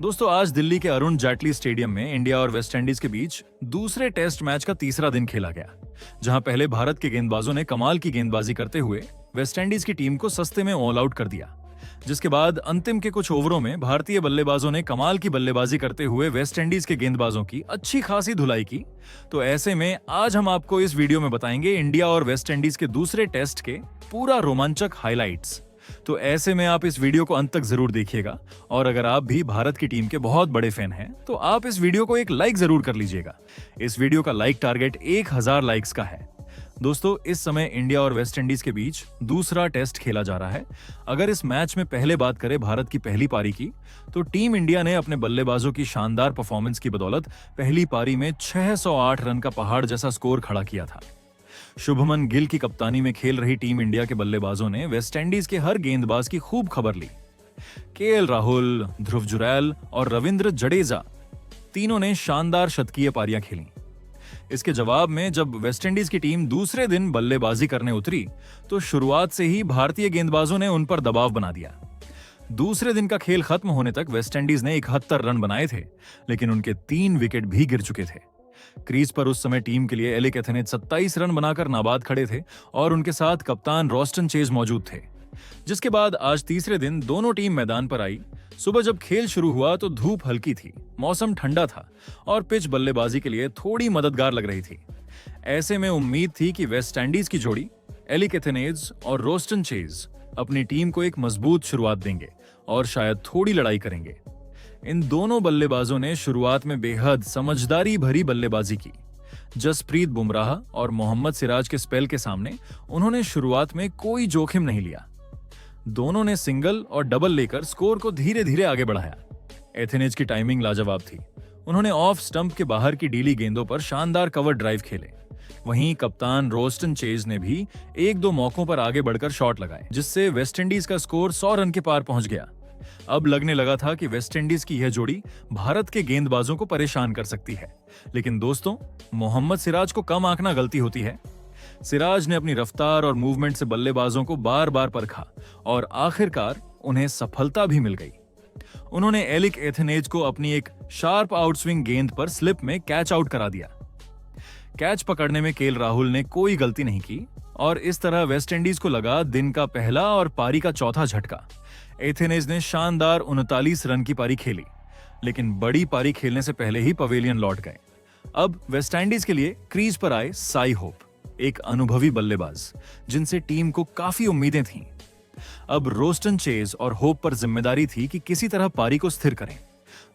दोस्तों, आज दिल्ली के अरुण जेटली स्टेडियम में इंडिया और वेस्टइंडीज के बीच दूसरे टेस्ट मैच का तीसरा दिन खेला गया, जहां पहले भारत के गेंदबाजों ने कमाल की गेंदबाजी करते हुए वेस्टइंडीज की टीम को सस्ते में ऑल आउट कर दिया। जिसके बाद अंतिम के कुछ ओवरों में भारतीय बल्लेबाजों ने कमाल की बल्लेबाजी करते हुए वेस्टइंडीज के गेंदबाजों की अच्छी खासी धुलाई की। तो ऐसे में आज हम आपको इस वीडियो में बताएंगे इंडिया और वेस्टइंडीज के दूसरे टेस्ट के पूरा रोमांचक हाइलाइट्स। तो ऐसे में आप इस वीडियो को अंत तक जरूर देखिएगा, और अगर आप भी भारत की टीम के बहुत बड़े फैन हैं तो आप इस वीडियो को एक लाइक जरूर कर लीजिएगा। इस वीडियो का लाइक टारगेट 1000 लाइक्स का है। दोस्तों, इस समय इंडिया और वेस्टइंडीज के बीच दूसरा टेस्ट खेला जा रहा है। अगर इस मैच में पहले बात करें भारत की पहली पारी की, तो टीम इंडिया ने अपने बल्लेबाजों की शानदार परफॉर्मेंस की बदौलत पहली पारी में 608 रन का पहाड़ जैसा स्कोर खड़ा किया था। शुभमन गिल की कप्तानी में खेल रही टीम इंडिया के बल्लेबाजों ने वेस्टइंडीज के हर गेंदबाज की खूब खबर ली। केएल राहुल, ध्रुव जुरैल और रविंद्र जडेजा तीनों ने शानदार शतकीय पारियां खेली। इसके जवाब में जब वेस्टइंडीज की टीम दूसरे दिन बल्लेबाजी करने उतरी तो शुरुआत से ही भारतीय गेंदबाजों ने उन पर दबाव बना दिया। दूसरे दिन का खेल खत्म होने तक वेस्टइंडीज ने 71 रन बनाए थे, लेकिन उनके 3 विकेट भी गिर चुके थे। क्रीज पर उस समय टीम के लिए एलिक एथेनेज 27 रन बनाकर नाबाद खड़े थे और उनके साथ कप्तान रोस्टन चेज मौजूद थे। जिसके बाद आज तीसरे दिन दोनों टीम मैदान पर आई। सुबह जब खेल शुरू हुआ तो धूप हल्की थी, मौसम ठंडा था और पिच बल्लेबाजी के लिए थोड़ी मददगार लग रही थी। ऐसे में उम्मीद थी कि वेस्टइंडीज की जोड़ी एलिक एथेनेज और रोस्टन चेज अपनी टीम को एक मजबूत शुरुआत देंगे और शायद थोड़ी लड़ाई करेंगे। इन दोनों बल्लेबाजों ने शुरुआत में बेहद समझदारी भरी बल्लेबाजी की। जसप्रीत बुमराह और मोहम्मद सिराज के स्पेल के सामने उन्होंने शुरुआत में कोई जोखिम नहीं लिया। दोनों ने सिंगल और डबल लेकर स्कोर को धीरे धीरे आगे बढ़ाया। एथेनेज की टाइमिंग लाजवाब थी। उन्होंने ऑफ स्टंप के बाहर की डीली गेंदों पर शानदार कवर ड्राइव खेले। वहीं कप्तान रोस्टन चेज ने भी 1-2 मौकों पर आगे बढ़कर शॉट लगाए, जिससे वेस्टइंडीज का स्कोर 100 रन के पार पहुंच गया। अब लगने लगा था कि वेस्टइंडीज की यह जोड़ी भारत के गेंदबाजों को परेशान कर सकती है। लेकिन दोस्तों, मोहम्मद सिराज को कम आंकना गलती होती है। सिराज ने अपनी रफ्तार और मूवमेंट से बल्लेबाजों को बार बार परखा और आखिरकार उन्हें सफलता भी मिल गई। उन्होंने एलिक एथेनेज को अपनी एक शार्प आउटस्विंग गेंद पर स्लिप में कैच आउट करा दिया। कैच पकड़ने में केएल राहुल ने कोई गलती नहीं की और इस तरह वेस्टइंडीज को लगा दिन का पहला और पारी का चौथा झटका। एथेनेज ने शानदार 39 रन की पारी खेली, लेकिन बड़ी पारी खेलने से पहले ही पवेलियन लौट गए। अब वेस्टइंडीज के लिए क्रीज पर आए साई होप, एक अनुभवी बल्लेबाज जिनसे टीम को काफी उम्मीदें थीं। अब रोस्टन चेज और होप पर जिम्मेदारी थी कि किसी तरह पारी को स्थिर करें।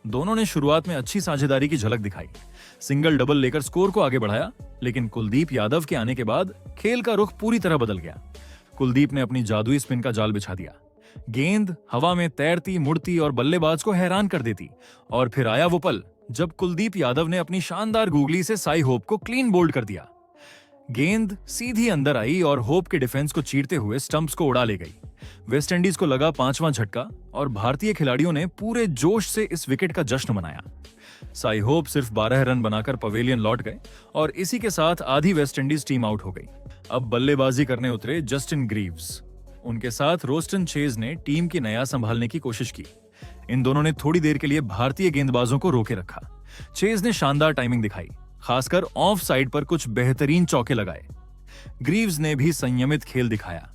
दोनों ने शुरुआत में अच्छी साझेदारी की झलक दिखाई, सिंगल डबल लेकर स्कोर को आगे बढ़ाया, लेकिन कुलदीप यादव के आने के बाद खेल का रुख पूरी तरह बदल गया। कुलदीप ने अपनी जादुई स्पिन का जाल बिछा दिया। गेंद हवा में तैरती, मुड़ती और बल्लेबाज को हैरान कर देती। और फिर आया वो पल जब कुलदीप यादव ने अपनी शानदार गूगली से साई होप को क्लीन बोल्ड कर दिया। गेंद सीधी अंदर आई और होप के डिफेंस को चीरते हुए स्टंप्स को उड़ा ले गई। वेस्टइंडीज को लगा 5वां झटका और भारतीय खिलाड़ियों ने पूरे जोश से इस विकेट का जश्न मनाया। साई होप सिर्फ 12 रन बनाकर पवेलियन लौट गए और इसी के साथ आधी वेस्टइंडीज टीम आउट हो गई। अब बल्लेबाजी करने उतरे जस्टिन ग्रीव्स। उनके साथ रोस्टन चेज ने टीम की नया संभालने की कोशिश की। इन दोनों ने थोड़ी देर के लिए भारतीय गेंदबाजों को रोके रखा। चेज ने शानदार टाइमिंग दिखाई, खासकर ऑफ साइड पर कुछ बेहतरीन चौके लगाए। ग्रीव्स ने भी संयमित खेल दिखाया।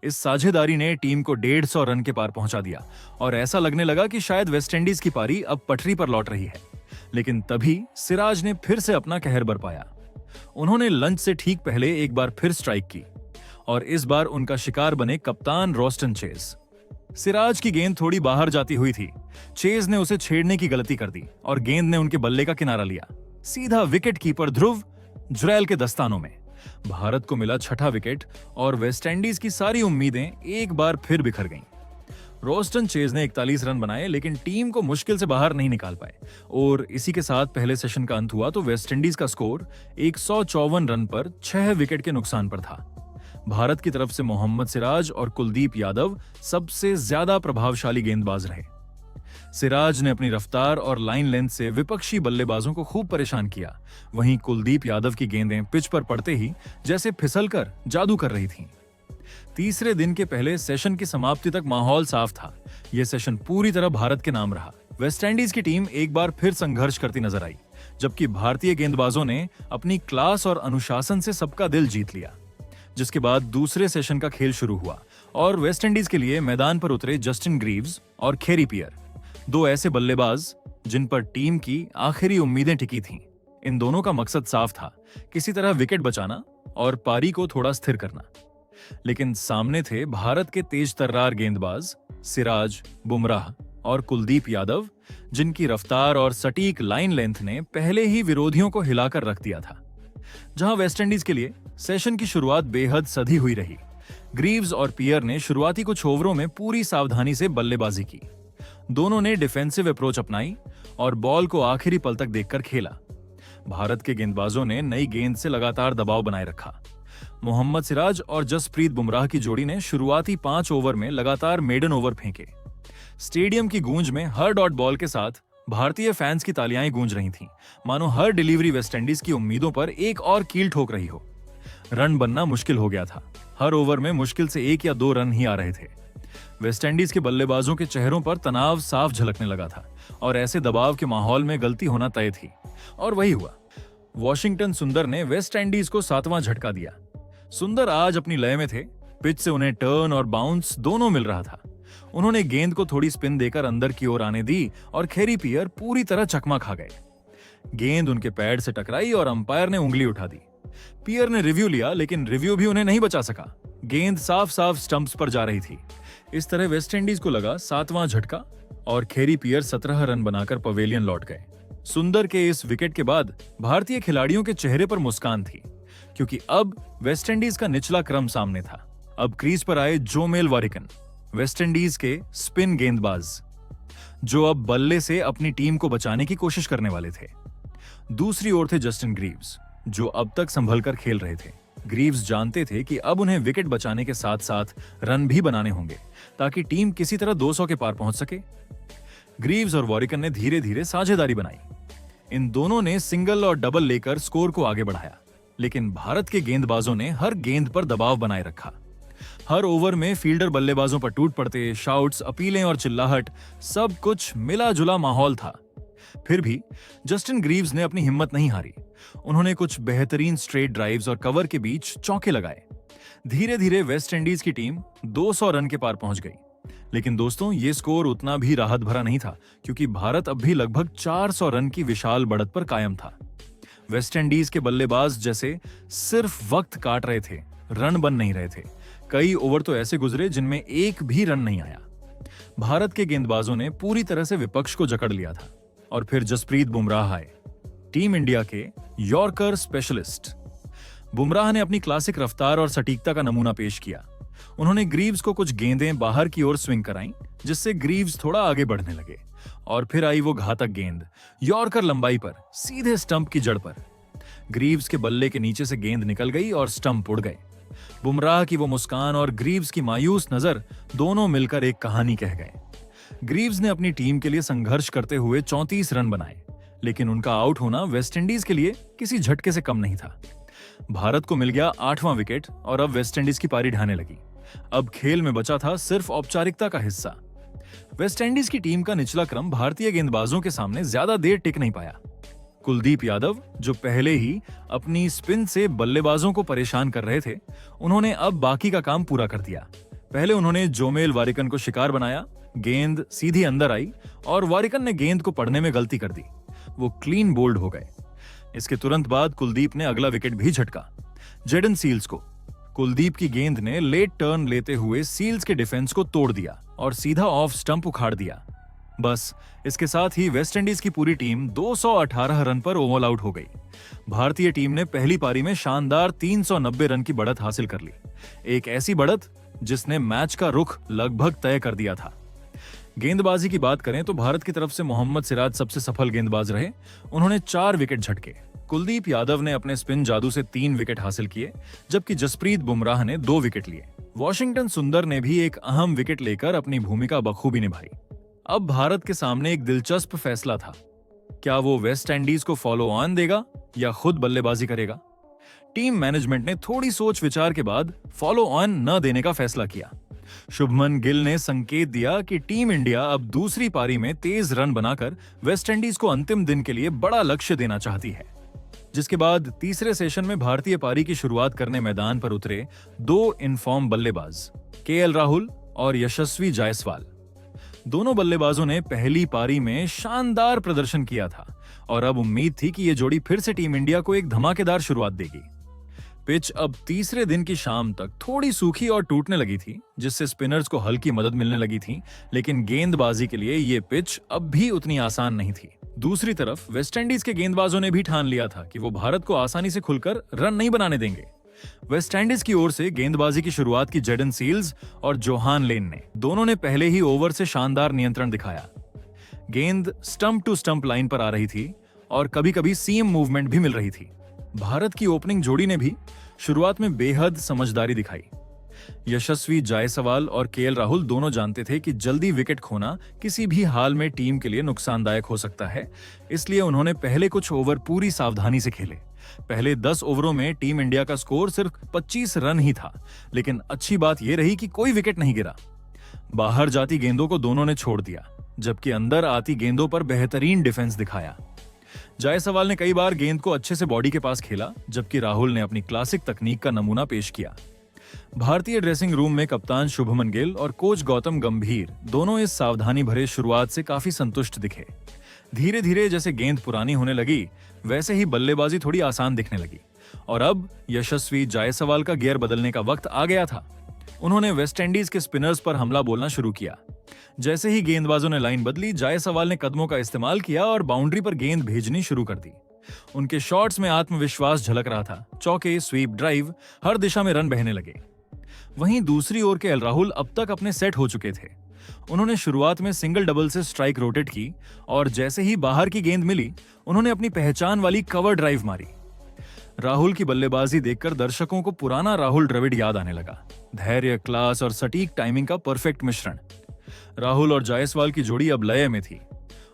इस साझेदारी ने टीम को 150 रन के पार पहुंचा दिया और ऐसा लगने लगा कि शायद वेस्टइंडीज की पारी अब पटरी पर लौट रही है। लेकिन तभी सिराज ने फिर से अपना कहर बरपाया। उन्होंने लंच से ठीक पहले एक बार फिर स्ट्राइक की और इस बार उनका शिकार बने कप्तान रोस्टन चेज। सिराज की गेंद थोड़ी बाहर जाती हुई थी। चेज ने उसे छेड़ने की गलती कर दी और गेंद ने उनके बल्ले का किनारा लिया, सीधा विकेट कीपर ध्रुव जुरैल के दस्तानों में। भारत को मिला 6ठा विकेट और वेस्टइंडीज की सारी उम्मीदें एक बार फिर बिखर गईं। रोस्टन चेज ने 41 रन बनाए, लेकिन टीम को मुश्किल से बाहर नहीं निकाल पाए और इसी के साथ पहले सेशन का अंत हुआ तो वेस्टइंडीज का स्कोर 154 रन पर 6 विकेट के नुकसान पर था। भारत की तरफ से मोहम्मद सिराज और कुलदीप यादव सबसे ज्यादा प्रभावशाली गेंदबाज रहे। सिराज ने अपनी रफ्तार और लाइन लेंथ से विपक्षी बल्लेबाजों को खूब परेशान किया। वहीं कुलदीप यादव की गेंदें पिच पर पड़ते ही जैसे फिसलकर जादू कर रही थीं। तीसरे दिन के पहले सेशन की समाप्ति तक माहौल साफ था। यह सेशन पूरी तरह भारत के नाम रहा। वेस्टइंडीज की टीम एक बार फिर संघर्ष करती नजर आई, जबकि भारतीय गेंदबाजों ने अपनी क्लास और अनुशासन से सबका दिल जीत लिया। जिसके बाद दूसरे सेशन का खेल शुरू हुआ और वेस्टइंडीज के लिए मैदान पर उतरे जस्टिन ग्रीव्स और खेरी पियर, दो ऐसे बल्लेबाज जिन पर टीम की आखिरी उम्मीदें टिकी थीं। इन दोनों का मकसद साफ था, किसी तरह विकेट बचाना और पारी को थोड़ा स्थिर करना। लेकिन सामने थे भारत के तेज तर्रार गेंदबाज सिराज, बुमराह और कुलदीप यादव, जिनकी रफ्तार और सटीक लाइन लेंथ ने पहले ही विरोधियों को हिलाकर रख दिया था। जहां वेस्टइंडीज के लिए सेशन की शुरुआत बेहद सधी हुई रही। ग्रीव्स और पियर ने शुरुआती कुछ ओवरों में पूरी सावधानी से बल्लेबाजी की। दोनों ने डिफेंसिव अप्रोच अपनाई और बॉल को आखिरी पल तक देखकर खेला। भारत के गेंदबाजों ने नई गेंद से लगातार दबाव बनाए रखा। मोहम्मद सिराज और जसप्रीत बुमराह की जोड़ी ने शुरुआती 5 ओवर में लगातार मेडन ओवर फेंके। स्टेडियम की गूंज में हर डॉट बॉल के साथ भारतीय फैंस की तालियां गूंज रही थीं, मानो हर डिलीवरी वेस्टइंडीज की उम्मीदों पर एक और कील ठोक रही हो। रन बनना मुश्किल हो गया था। हर ओवर में मुश्किल से 1 या 2 रन ही आ रहे थे। वेस्टइंडीज के बल्लेबाजों के चेहरों पर तनाव साफ झलकने लगा था और ऐसे दबाव के माहौल में गलती होना तय थी। और वही हुआ। वॉशिंगटन सुंदर ने वेस्टइंडीज को 7वां झटका दिया। सुंदर आज अपनी लय में थे। पिच से उन्हें टर्न और बाउंस दोनों मिल रहा था। उन्होंने गेंद को थोड़ी स्पिन देकर अंदर की ओर आने दी और खेरी पियर पूरी तरह चकमा खा गए। गेंद उनके पैड से टकराई और अंपायर ने उंगली उठा दी। पियर ने रिव्यू लिया, लेकिन रिव्यू भी उन्हें नहीं बचा सका। गेंद साफ साफ स्टंप्स पर जा रही थी। इस तरह वेस्टइंडीज को लगा 7वां झटका और खेरी पियर 17 रन बनाकर पवेलियन लौट गए। सुंदर के इस विकेट के बाद भारतीय खिलाड़ियों के चेहरे पर मुस्कान थी, क्योंकि अब वेस्टइंडीज का निचला क्रम सामने था। अब क्रीज पर आए जोमेल वारिकन, वेस्टइंडीज के स्पिन गेंदबाज, जो अब बल्ले से अपनी टीम को बचाने की कोशिश करने वाले थे। दूसरी ओर थे जस्टिन ग्रीव्स, जो अब तक संभलकर खेल रहे थे। ग्रीव्स जानते थे कि अब उन्हें विकेट बचाने के साथ साथ रन भी बनाने होंगे, ताकि टीम किसी तरह 200 के पार पहुंच सके। ग्रीव्स और वॉरिकन ने धीरे धीरे साझेदारी बनाई। इन दोनों ने सिंगल और डबल लेकर स्कोर को आगे बढ़ाया, लेकिन भारत के गेंदबाजों ने हर गेंद पर दबाव बनाए रखा। हर ओवर में फील्डर बल्लेबाजों पर टूट पड़ते, शाउट्स, अपीलें और चिल्लाहट, सब कुछ मिला जुला माहौल था। फिर भी जस्टिन ग्रीव्स ने अपनी हिम्मत नहीं हारी। उन्होंने कुछ बेहतरीन स्ट्रेट ड्राइव्स और कवर के बीच चौके लगाए। धीरे धीरे वेस्टइंडीज की टीम 200 रन के पार पहुंच गई। लेकिन दोस्तों, ये स्कोर उतना भी राहत भरा नहीं था, क्योंकि भारत अब भी लगभग 400 रन की विशाल बढ़त पर कायम था। वेस्टइंडीज के बल्लेबाज जैसे सिर्फ वक्त काट रहे थे, रन बन नहीं रहे थे। कई ओवर तो ऐसे गुजरे जिनमें एक भी रन नहीं आया। भारत के गेंदबाजों ने पूरी तरह से विपक्ष को जकड़ लिया था। और फिर जसप्रीत बुमराह आए, टीम इंडिया के यॉर्कर स्पेशलिस्ट। बुमराह ने अपनी क्लासिक रफ्तार और सटीकता का नमूना पेश किया। उन्होंने ग्रीव्स को कुछ गेंदें बाहर की ओर स्विंग कराईं, जिससे ग्रीव्स थोड़ा आगे बढ़ने लगे। और फिर आई वो घातक गेंद, यॉर्कर लंबाई पर, सीधे स्टंप की जड़ पर। ग्रीव्स के बल्ले के नीचे से गेंद निकल गई और स्टंप उड़ गए। बुमराह की वो मुस्कान और ग्रीव्स की मायूस नजर दोनों मिलकर एक कहानी कह गए। ग्रीव्स ने अपनी टीम के लिए संघर्ष करते हुए 34 रन बनाए, लेकिन उनका आउट होना वेस्टइंडीज के लिए किसी झटके से कम नहीं था। भारत को मिल गया 8वां विकेट और अब वेस्टइंडीज की पारी ढाने लगी। अब खेल में बचा था सिर्फ औपचारिकता का हिस्सा। वेस्टइंडीज की टीम का निचला क्रम भारतीय गेंदबाजों के सामने ज्यादा देर टिक नहीं पाया। कुलदीप यादव, जो पहले ही अपनी स्पिन से बल्लेबाजों को परेशान कर रहे थे, उन्होंने अब बाकी का काम पूरा कर दिया। पहले उन्होंने जोमेल वारिकन को शिकार बनाया। गेंद सीधी अंदर आई और वारिकन ने गेंद को पढ़ने में गलती कर दी। वो क्लीन बोल्ड हो गए। इसके तुरंत बाद कुलदीप ने अगला विकेट भी झटका, जेडन सील्स को। कुलदीप की गेंद ने लेट टर्न लेते हुए सील्स के डिफेंस को तोड़ दिया और सीधा ऑफ स्टंप उखाड़ दिया। बस इसके साथ ही वेस्टइंडीज की पूरी टीम 218 रन पर ऑल आउट हो गई। भारतीय टीम ने पहली पारी में शानदार 390 रन की बढ़त हासिल कर ली। एक ऐसी बढ़त जिसने मैच का रुख लगभग तय कर दिया था। गेंदबाजी की बात करें तो भारत की तरफ से मोहम्मद सिराज सबसे सफल गेंदबाज रहे। उन्होंने 4 विकेट झटके। कुलदीप यादव ने अपने स्पिन जादू से 3 विकेट हासिल किए, जबकि जसप्रीत बुमराह ने 2 विकेट लिए। वॉशिंगटन सुंदर ने भी एक अहम विकेट लेकर अपनी भूमिका बखूबी निभाई। अब भारत के सामने एक दिलचस्प फैसला था। क्या वो वेस्टइंडीज को फॉलो ऑन देगा या खुद बल्लेबाजी करेगा? टीम मैनेजमेंट ने थोड़ी सोच विचार के बाद फॉलो ऑन न देने का फैसला किया। शुभमन गिल ने संकेत दिया कि टीम इंडिया अब दूसरी पारी में तेज रन बनाकर वेस्टइंडीज को अंतिम दिन के लिए बड़ा लक्ष्य देना चाहती है। जिसके बाद तीसरे सेशन में भारतीय पारी की शुरुआत करने मैदान पर उतरे दो इनफॉर्म बल्लेबाज केएल राहुल और यशस्वी जायसवाल। दोनों बल्लेबाजों ने पहली पारी में शानदार प्रदर्शन किया था और अब उम्मीद थी कि ये जोड़ी फिर से टीम इंडिया को एक धमाकेदार शुरुआत देगी। पिच अब तीसरे दिन की शाम तक थोड़ी सूखी और टूटने लगी थी, जिससे स्पिनर्स को हल्की मदद मिलने लगी थी, लेकिन गेंदबाजी के लिए ये पिच अब भी उतनी आसान नहीं थी। दूसरी तरफ वेस्टइंडीज के गेंदबाजों ने भी ठान लिया था कि वो भारत को आसानी से खुलकर रन नहीं बनाने देंगे। वेस्टइंडीज की ओर से गेंदबाजी की शुरुआत की जेडन सील्स और जोहान लेन ने। दोनों ने पहले ही ओवर से शानदार नियंत्रण दिखाया। गेंद स्टंप टू स्टंप लाइन पर आ रही थी और कभी-कभी सीम मूवमेंट भी मिल रही थी। भारत की ओपनिंग जोड़ी ने भी शुरुआत में बेहद समझदारी दिखाई। यशस्वी जायसवाल और केएल राहुल दोनों जानते थे कि जल्दी विकेट खोना किसी भी हाल में टीम के लिए नुकसानदायक हो सकता है, इसलिए उन्होंने पहले कुछ ओवर पूरी सावधानी से खेले। पहले 10 ओवरों में टीम इंडिया का स्कोर सिर्फ 25 रन ही था, लेकिन अच्छी बात यह रही कि कोई विकेट नहीं गिरा। बाहर जाती गेंदों को दोनों ने छोड़ दिया, जबकि अंदर आती गेंदों पर बेहतरीन डिफेंस दिखाया। जायसवाल ने कई बार गेंद को अच्छे से बॉडी के पास खेला, जबकि राहुल ने अपनी क्लासिक तकनीक का नमूना पेश किया। भारतीय ड्रेसिंग रूम में कप्तान शुभमन गिल और कोच गौतम गंभीर दोनों इस सावधानी भरे शुरुआत से काफी संतुष्ट दिखे। धीरे धीरे जैसे गेंद पुरानी होने लगी, वैसे ही बल्लेबाजी थोड़ी आसान दिखने लगी और अब यशस्वी जायसवाल का गियर बदलने का वक्त आ गया था। उन्होंने वेस्टइंडीज के स्पिनर्स पर हमला बोलना शुरू किया। जैसे ही गेंदबाजों ने लाइन बदली, जायसवाल ने कदमों का इस्तेमाल किया और बाउंड्री पर गेंद भेजनी शुरू कर दी। उनके शॉट्स में आत्मविश्वास झलक रहा था। चौके, स्वीप, ड्राइव, हर दिशा में रन बहने लगे। वहीं दूसरी ओर के एल राहुल अब तक अपने सेट हो चुके थे। उन्होंने शुरुआत में सिंगल डबल से स्ट्राइक रोटेट की और जैसे ही बाहर की गेंद मिली, उन्होंने अपनी पहचान वाली कवर ड्राइव मारी। राहुल की बल्लेबाजी देखकर दर्शकों को पुराना राहुल द्रविड़ याद आने लगा। धैर्य, क्लास और सटीक टाइमिंग का परफेक्ट मिश्रण। राहुल और जायसवाल की जोड़ी अब लय में थी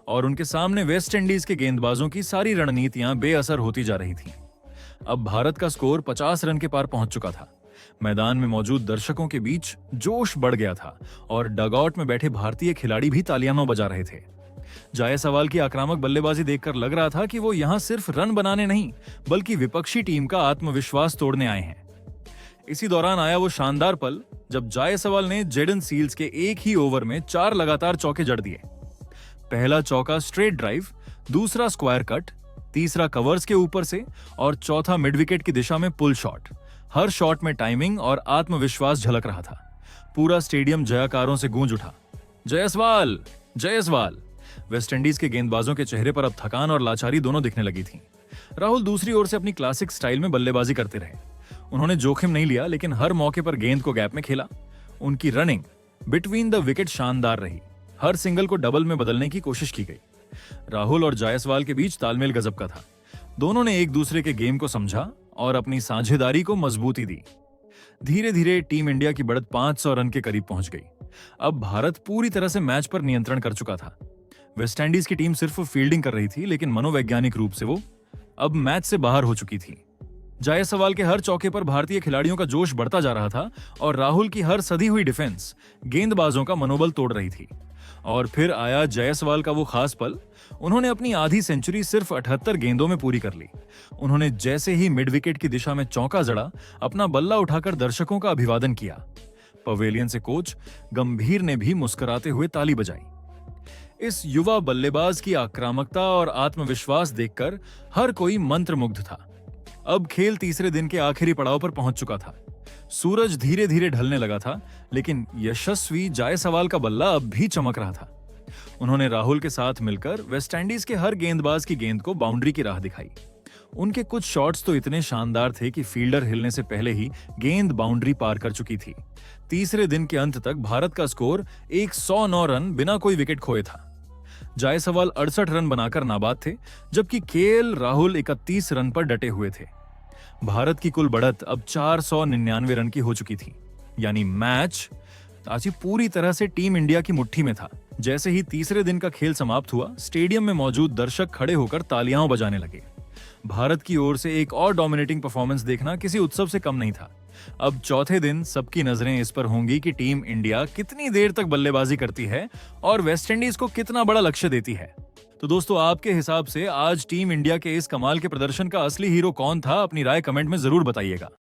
और उनके सामने वेस्टइंडीज के गेंदबाजों की सारी रणनीतियां बेअसर होती जा रही थीं। अब भारत का स्कोर 50 रन के पार पहुंच चुका था। मैदान में मौजूद दर्शकों के बीच जोश बढ़ गया था और डगआउट में बैठे भारतीय खिलाड़ी भी तालियां बजा रहे थे। जायसवाल की आक्रामक बल्लेबाजी देखकर लग रहा था कि वो यहां सिर्फ रन बनाने नहीं, बल्कि विपक्षी टीम का आत्मविश्वास तोड़ने आए हैं। इसी दौरान आया वो शानदार पल जब जायसवाल ने जेडन सील्स के एक ही ओवर में 4 लगातार चौके जड़ दिए। पहला चौका स्ट्रेट ड्राइव, दूसरा स्क्वायर कट, तीसरा कवर्स के ऊपर से और चौथा मिड विकेट की दिशा में पुल शॉट। हर शॉट में टाइमिंग और आत्मविश्वास झलक रहा था। पूरा स्टेडियम जयकारों से गूंज उठा। जयसवाल, जयसवाल। वेस्टइंडीज के गेंदबाजों के चेहरे पर अब थकान और लाचारी दोनों दिखने लगी थी। राहुल दूसरी ओर से अपनी क्लासिक स्टाइल में बल्लेबाजी करते रहे। उन्होंने जोखिम नहीं लिया, लेकिन हर मौके पर गेंद को गैप में खेला। उनकी रनिंग बिटवीन द विकेट शानदार रही। हर सिंगल को डबल में बदलने की कोशिश की गई। राहुल और जायसवाल के बीच तालमेल गजब का था। दोनों ने एक दूसरे के गेम को समझा और अपनी साझेदारी को मजबूती दी। धीरे धीरे टीम इंडिया की बढ़त 500 रन के करीब पहुंच गई। अब भारत पूरी तरह से मैच पर नियंत्रण कर चुका था। वेस्टइंडीज की टीम सिर्फ फील्डिंग कर रही थी, लेकिन मनोवैज्ञानिक रूप से वो अब मैच से बाहर हो चुकी थी। जायसवाल के हर चौके पर भारतीय खिलाड़ियों का जोश बढ़ता जा रहा था और राहुल की हर सधी हुई डिफेंस गेंदबाजों का मनोबल तोड़ रही थी। और फिर आया जायसवाल का वो खास पल। उन्होंने अपनी आधी सेंचुरी सिर्फ 78 गेंदों में पूरी कर ली। उन्होंने जैसे ही मिड विकेट की दिशा में चौका जड़ा, अपना बल्ला उठाकर दर्शकों का अभिवादन किया। पवेलियन से कोच गंभीर ने भी मुस्कुराते हुए ताली बजाई। इस युवा बल्लेबाज की आक्रामकता और आत्मविश्वास देखकर हर कोई मंत्रमुग्ध था। अब खेल तीसरे दिन के आखिरी पड़ाव पर पहुंच चुका था। सूरज धीरे धीरे ढलने लगा था, लेकिन यशस्वी जायसवाल का बल्ला अब भी चमक रहा था। उन्होंने राहुल के साथ मिलकर वेस्टइंडीज के हर गेंदबाज की गेंद को बाउंड्री की राह दिखाई। उनके कुछ शॉट्स तो इतने शानदार थे कि फील्डर हिलने से पहले ही गेंद बाउंड्री पार कर चुकी थी। तीसरे दिन के अंत तक भारत का स्कोर 109 रन बिना कोई विकेट खोए था। जायसवाल 68 रन बनाकर नाबाद थे, जबकि केएल राहुल 31 रन पर डटे हुए थे। भारत की कुल बढ़त अब 499 रन की हो चुकी थी, यानी मैच आज पूरी तरह से टीम इंडिया की मुट्ठी में था। जैसे ही तीसरे दिन का खेल समाप्त हुआ, स्टेडियम में मौजूद दर्शक खड़े होकर तालियां बजाने लगे। भारत की ओर से एक और डोमिनेटिंग परफॉर्मेंस देखना किसी उत्सव से कम नहीं था। अब चौथे दिन सबकी नजरें इस पर होंगी कि टीम इंडिया कितनी देर तक बल्लेबाजी करती है और वेस्टइंडीज को कितना बड़ा लक्ष्य देती है। तो दोस्तों, आपके हिसाब से आज टीम इंडिया के इस कमाल के प्रदर्शन का असली हीरो कौन था? अपनी राय कमेंट में जरूर बताइएगा।